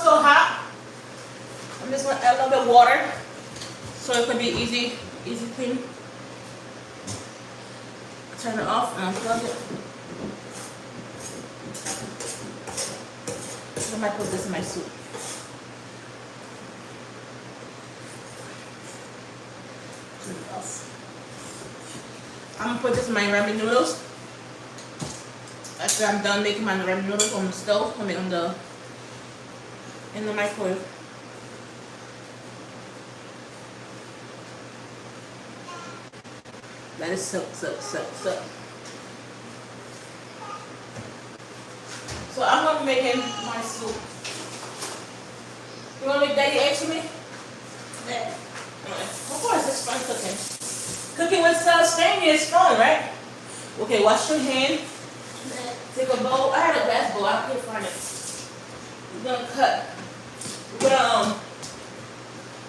still hot. I'm just gonna add a little bit of water so it can be easy clean. Turn it off and unplug it. I might put this in my soup. I'm gonna put this in my ramen noodles. After I'm done making my ramen noodles on the stove, I mean in the microwave. Let it soak. So I'm gonna be making my soup. You wanna make daddy eggs for me? Yeah. Of course, it's fun cooking. Cooking with Stania is fun, right? Okay, wash your hand. Take a bowl. I had a glass bowl. I can't find it. We're gonna cut. We're gonna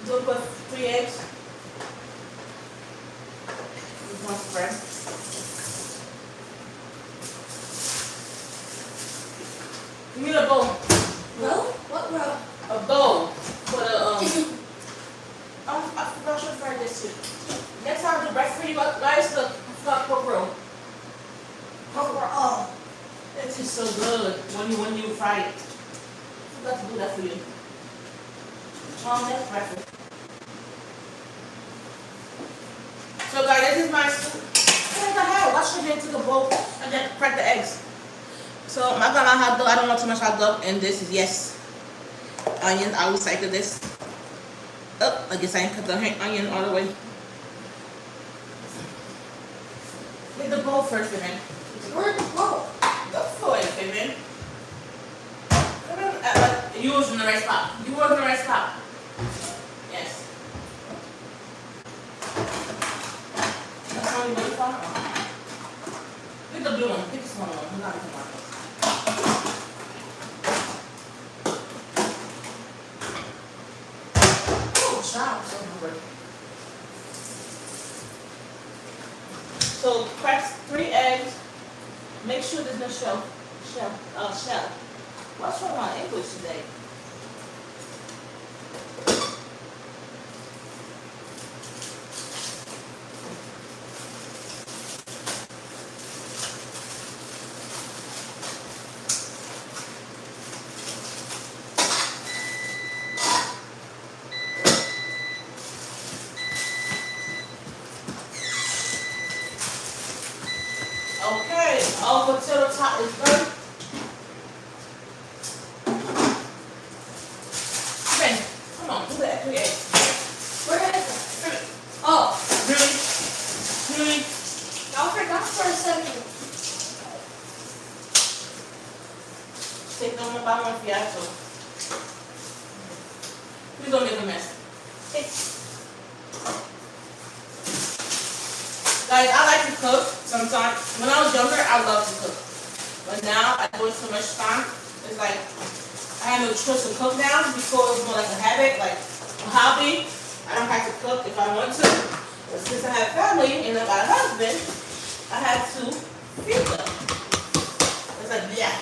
do it with 3 eggs. One spread. Give me a bowl. Roll? What roll? A bowl for the I forgot to fry this too. Next time I do breakfast for you guys, look, I forgot pork roll. Pork roll. Oh, it is so good when you fry it. I forgot to do that for you. That's breakfast. So guys, this is my soup. What the hell? Wash your hand to the bowl and then crack the eggs. So I'm not gonna hot dog. I don't want too much hot dog. And this is onion. I recycle this. Oh, I guess I didn't cut the onion all the way. Get the bowl first, Vivian. Where's the bowl? Go for it, Vivian. You was in the right spot. You were in the right spot. Yes. That's all you really for? Get the blue one. Get this one. I'm not even one. So crack 3 eggs. Make sure there's no shell. What's wrong with English today? Okay, all potato top is done. Ben, come on, do that 3 eggs. Where is it? Oh, really? Really? I forgot for a second. Take them about one fiasco. Please don't make a mess. Guys, I like to cook sometimes. When I was younger, I loved to cook. But now, I do it so much time. It's like, I have no choice to cook now. Before, it was more like a habit, like a hobby. I don't have to cook if I want to. But since I have family and I got a husband, I have to feed them. It's like, yeah.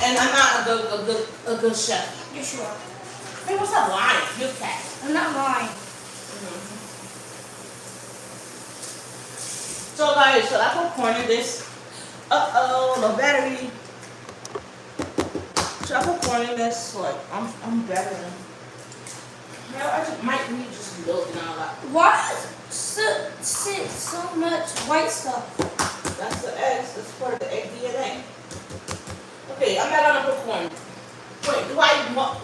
And I'm not a good chef. Yes, you are. Hey, what's up, lying? You're cat. I'm not lying. So guys, should I put corn in this? Uh-oh, the battery. Should I put corn in this? Like, I'm better than. Well, I just might need just milk and all that. Why so much white stuff? That's the eggs. That's part of the egg DNA. Okay, I'm not gonna put corn. Wait, do I want?